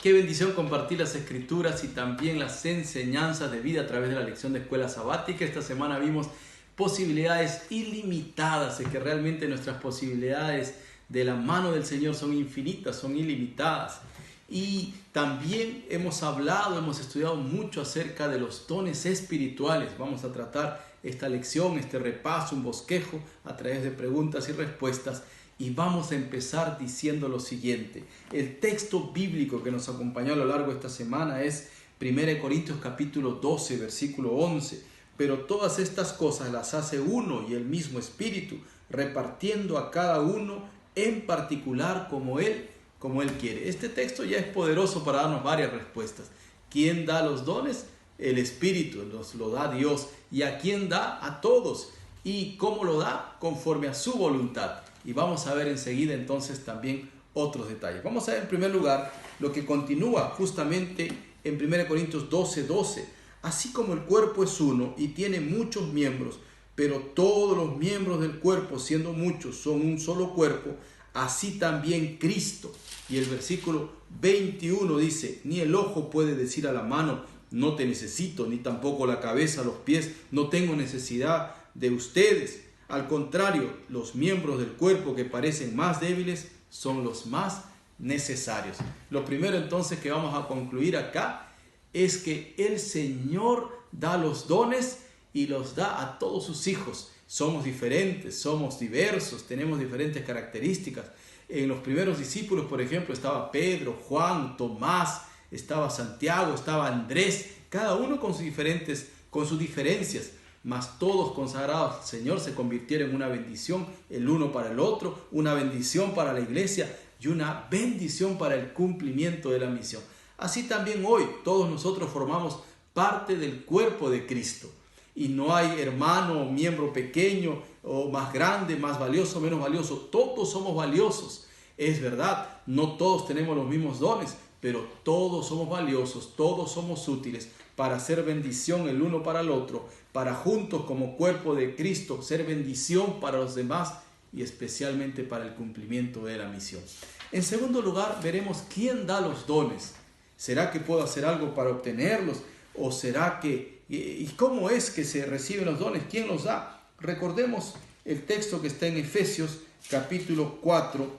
Qué bendición compartir las escrituras y también las enseñanzas de vida a través de la lección de escuela sabática. Esta semana vimos posibilidades ilimitadas, es que realmente nuestras posibilidades de la mano del Señor son infinitas, son ilimitadas. Y también hemos estudiado mucho acerca de los dones espirituales. Vamos a tratar esta lección, este repaso, un bosquejo a través de preguntas y respuestas. Y vamos a empezar diciendo lo siguiente. El texto bíblico que nos acompañó a lo largo de esta semana es 1 Corintios capítulo 12, versículo 11. Pero todas estas cosas las hace uno y el mismo Espíritu, repartiendo a cada uno en particular como Él quiere. Este texto ya es poderoso para darnos varias respuestas. ¿Quién da los dones? El Espíritu, nos lo da Dios. ¿Y a quién da? A todos. ¿Y cómo lo da? Conforme a su voluntad. Y vamos a ver enseguida entonces también otros detalles. Vamos a ver en primer lugar lo que continúa justamente en 1 Corintios 12. Así como el cuerpo es uno y tiene muchos miembros, pero todos los miembros del cuerpo, siendo muchos, son un solo cuerpo, así también Cristo. Y el versículo 21 dice, ni el ojo puede decir a la mano, no te necesito, ni tampoco la cabeza, los pies, no tengo necesidad de ustedes. Al contrario, los miembros del cuerpo que parecen más débiles son los más necesarios. Lo primero entonces que vamos a concluir acá es que el Señor da los dones y los da a todos sus hijos. Somos diferentes, somos diversos, tenemos diferentes características. En los primeros discípulos, por ejemplo, estaba Pedro, Juan, Tomás, estaba Santiago, estaba Andrés, cada uno con sus diferencias. Mas todos consagrados al Señor se convirtieron en una bendición el uno para el otro, una bendición para la iglesia y una bendición para el cumplimiento de la misión. Así también hoy todos nosotros formamos parte del cuerpo de Cristo. Y no hay hermano o miembro pequeño o más grande, más valioso, menos valioso. Todos somos valiosos. Es verdad, no todos tenemos los mismos dones, pero todos somos valiosos, todos somos útiles para hacer bendición el uno para el otro, para juntos como cuerpo de Cristo ser bendición para los demás y especialmente para el cumplimiento de la misión. En segundo lugar, veremos quién da los dones. ¿Será que puedo hacer algo para obtenerlos? ¿O será que, y cómo es que se reciben los dones? ¿Quién los da? Recordemos el texto que está en Efesios capítulo 4,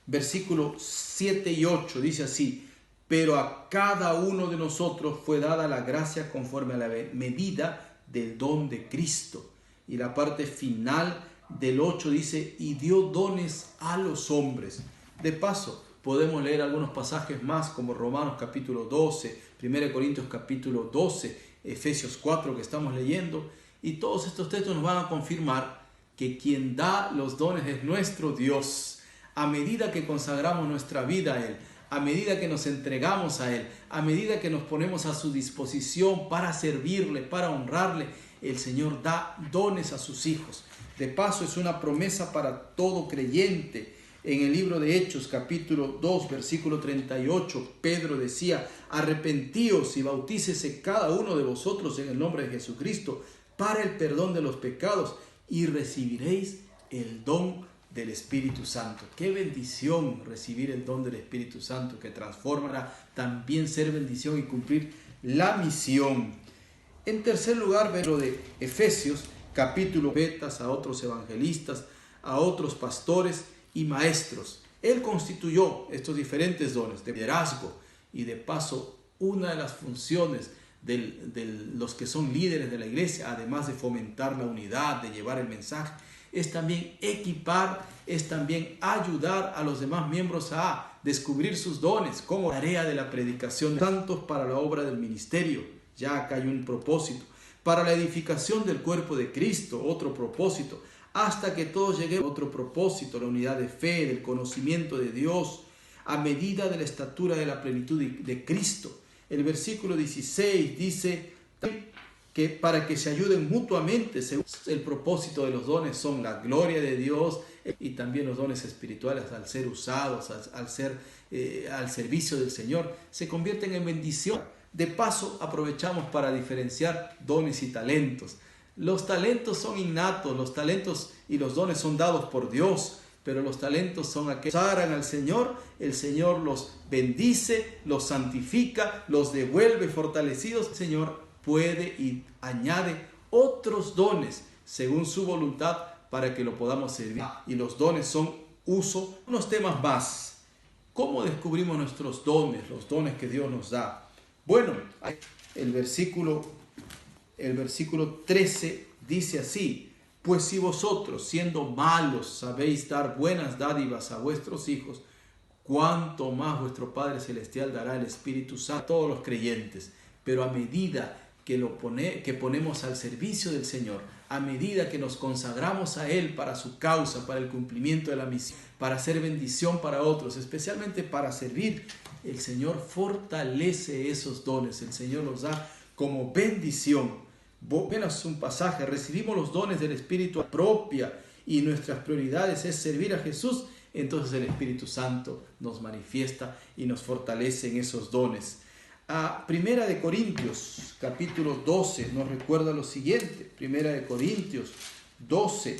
versículos 7 y 8. Dice así, pero a cada uno de nosotros fue dada la gracia conforme a la medida del don de Cristo. Y la parte final del 8 dice, y dio dones a los hombres. De paso, podemos leer algunos pasajes más como Romanos capítulo 12, 1 Corintios capítulo 12, Efesios 4 que estamos leyendo. Y todos estos textos nos van a confirmar que quien da los dones es nuestro Dios. A medida que consagramos nuestra vida a Él, a medida que nos entregamos a Él, a medida que nos ponemos a su disposición para servirle, para honrarle, el Señor da dones a sus hijos. De paso, es una promesa para todo creyente. En el libro de Hechos, capítulo 2, versículo 38, Pedro decía, arrepentíos y bautícese cada uno de vosotros en el nombre de Jesucristo para el perdón de los pecados y recibiréis el don del Espíritu Santo. Qué bendición recibir el don del Espíritu Santo que transformará también ser bendición y cumplir la misión. En tercer lugar, ver lo de Efesios, capítulo betas a otros evangelistas, a otros pastores y maestros. Él constituyó estos diferentes dones de liderazgo y de paso una de las funciones de los que son líderes de la iglesia, además de fomentar la unidad, de llevar el mensaje, es también equipar, es también ayudar a los demás miembros a descubrir sus dones como tarea de la predicación de santos para la obra del ministerio. Ya acá hay un propósito. Para la edificación del cuerpo de Cristo, otro propósito. Hasta que todos lleguemos a otro propósito, la unidad de fe, del conocimiento de Dios, a medida de la estatura de la plenitud de Cristo. El versículo 16 dice que para que se ayuden mutuamente, el propósito de los dones son la gloria de Dios y también los dones espirituales al ser usados, al servicio del Señor, se convierten en bendición. De paso, aprovechamos para diferenciar dones y talentos. Los talentos son innatos, los talentos y los dones son dados por Dios. pero los talentos son aquellos que consagran al Señor, el Señor los bendice, los santifica, los devuelve fortalecidos. El Señor puede y añade otros dones según su voluntad para que lo podamos servir. Y los dones son uso. Unos temas más. ¿Cómo descubrimos nuestros dones, los dones que Dios nos da? Bueno, el versículo 13 dice así: pues si vosotros, siendo malos, sabéis dar buenas dádivas a vuestros hijos, cuánto más vuestro Padre Celestial dará el Espíritu Santo a todos los creyentes. Pero a medida que ponemos al servicio del Señor, a medida que nos consagramos a Él para su causa, para el cumplimiento de la misión, para hacer bendición para otros, especialmente para servir, el Señor fortalece esos dones, el Señor los da como bendición. Apenas un pasaje: recibimos los dones del Espíritu propia y nuestras prioridades es servir a Jesús. Entonces el Espíritu Santo nos manifiesta y nos fortalece en esos dones. Primera de Corintios capítulo 12 nos recuerda lo siguiente. Primera de Corintios 12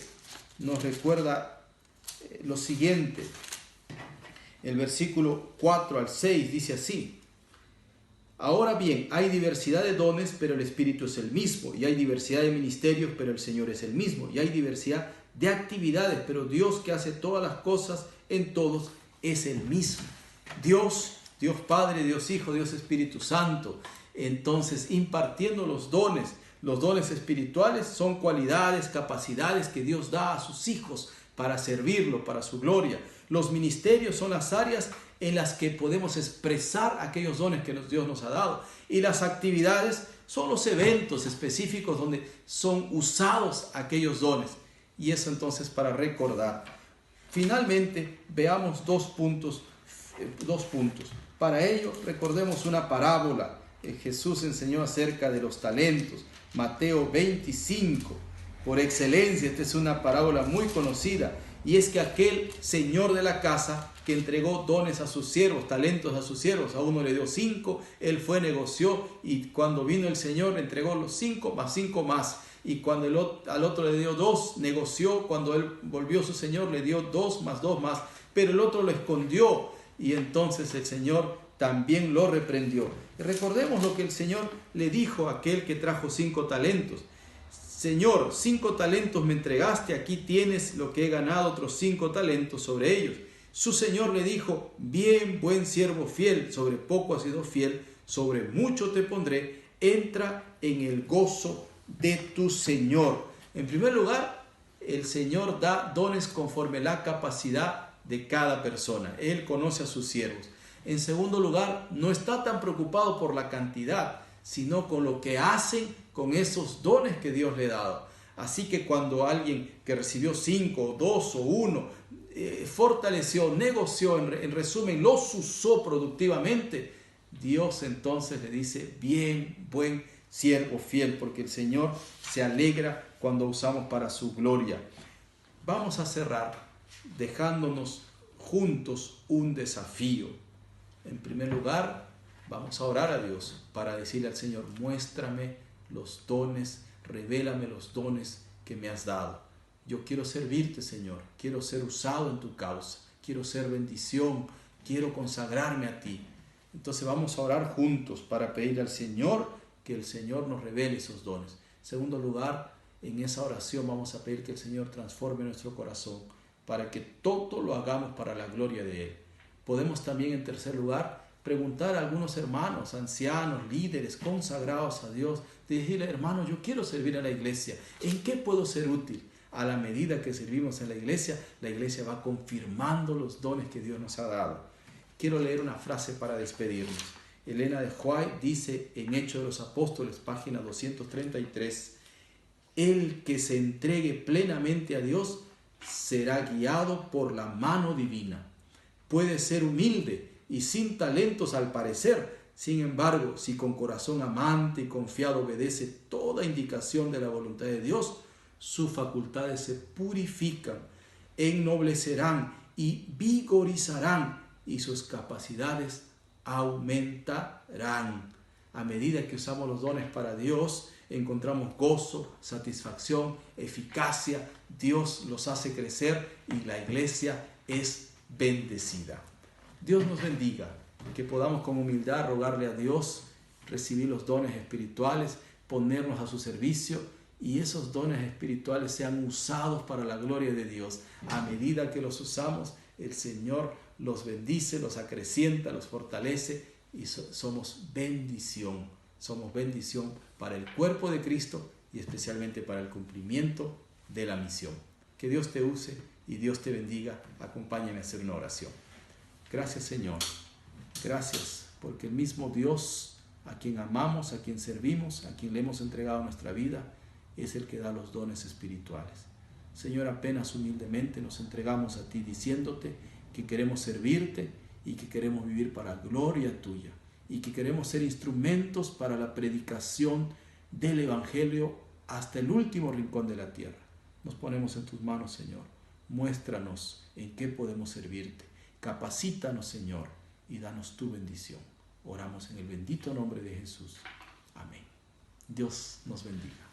nos recuerda lo siguiente. El versículo 4 al 6 dice así: ahora bien, hay diversidad de dones, pero el Espíritu es el mismo. Y hay diversidad de ministerios, pero el Señor es el mismo. Y hay diversidad de actividades, pero Dios, que hace todas las cosas en todos, es el mismo. Dios Padre, Dios Hijo, Dios Espíritu Santo. Entonces, impartiendo los dones espirituales son cualidades, capacidades que Dios da a sus hijos para servirlo, para su gloria. Los ministerios son las áreas en las que podemos expresar aquellos dones que Dios nos ha dado. Y las actividades son los eventos específicos donde son usados aquellos dones. Y eso entonces para recordar. Finalmente, veamos dos puntos. Para ello, recordemos una parábola. Jesús enseñó acerca de los talentos. Mateo 25. Por excelencia, esta es una parábola muy conocida. Y es que aquel señor de la casa que entregó dones a sus siervos, talentos a sus siervos, a uno le dio 5, él fue, negoció, y cuando vino el Señor le entregó los 5 más 5 más. Y cuando al otro le dio 2, negoció, cuando él volvió su Señor le dio 2 más 2 más, pero el otro lo escondió, y entonces el Señor también lo reprendió. Y recordemos lo que el Señor le dijo a aquel que trajo 5 talentos. Señor, 5 talentos me entregaste, aquí tienes lo que he ganado, otros 5 talentos sobre ellos. Su Señor le dijo: bien, buen siervo fiel, sobre poco has sido fiel, sobre mucho te pondré, entra en el gozo de tu Señor. En primer lugar, el Señor da dones conforme la capacidad de cada persona. Él conoce a sus siervos. En segundo lugar, no está tan preocupado por la cantidad, sino con lo que hacen con esos dones que Dios le ha dado. Así que cuando alguien que recibió 5, 2 o 1, fortaleció, negoció, en resumen, los usó productivamente, Dios entonces le dice: bien, buen siervo fiel, porque el Señor se alegra cuando usamos para su gloria. Vamos a cerrar dejándonos juntos un desafío. En primer lugar, vamos a orar a Dios para decirle al Señor: muéstrame los dones, revélame los dones que me has dado. Yo quiero servirte, Señor, quiero ser usado en tu causa, quiero ser bendición, quiero consagrarme a ti. Entonces vamos a orar juntos para pedir al Señor que el Señor nos revele esos dones. En segundo lugar, en esa oración vamos a pedir que el Señor transforme nuestro corazón para que todo lo hagamos para la gloria de Él. Podemos también, en tercer lugar, preguntar a algunos hermanos, ancianos, líderes, consagrados a Dios, de decirle: hermano, yo quiero servir a la iglesia, ¿en qué puedo ser útil? A la medida que servimos en la iglesia va confirmando los dones que Dios nos ha dado. Quiero leer una frase para despedirnos. Elena de White dice en Hechos de los Apóstoles, página 233, el que se entregue plenamente a Dios será guiado por la mano divina. Puede ser humilde y sin talentos al parecer. Sin embargo, si con corazón amante y confiado obedece toda indicación de la voluntad de Dios, sus facultades se purifican, ennoblecerán y vigorizarán, y sus capacidades aumentarán. A medida que usamos los dones para Dios, encontramos gozo, satisfacción, eficacia. Dios los hace crecer y la iglesia es bendecida. Dios nos bendiga, que podamos con humildad rogarle a Dios, recibir los dones espirituales, ponernos a su servicio y esos dones espirituales sean usados para la gloria de Dios. A medida que los usamos, el Señor los bendice, los acrecienta, los fortalece y somos bendición para el cuerpo de Cristo y especialmente para el cumplimiento de la misión. Que Dios te use y Dios te bendiga. Acompáñame a hacer una oración. Gracias, Señor. Gracias porque el mismo Dios a quien amamos, a quien servimos, a quien le hemos entregado nuestra vida, es el que da los dones espirituales. Señor, apenas humildemente nos entregamos a ti diciéndote que queremos servirte y que queremos vivir para gloria tuya y que queremos ser instrumentos para la predicación del Evangelio hasta el último rincón de la tierra. Nos ponemos en tus manos, Señor. Muéstranos en qué podemos servirte. Capacítanos, Señor, y danos tu bendición. Oramos en el bendito nombre de Jesús. Amén. Dios nos bendiga.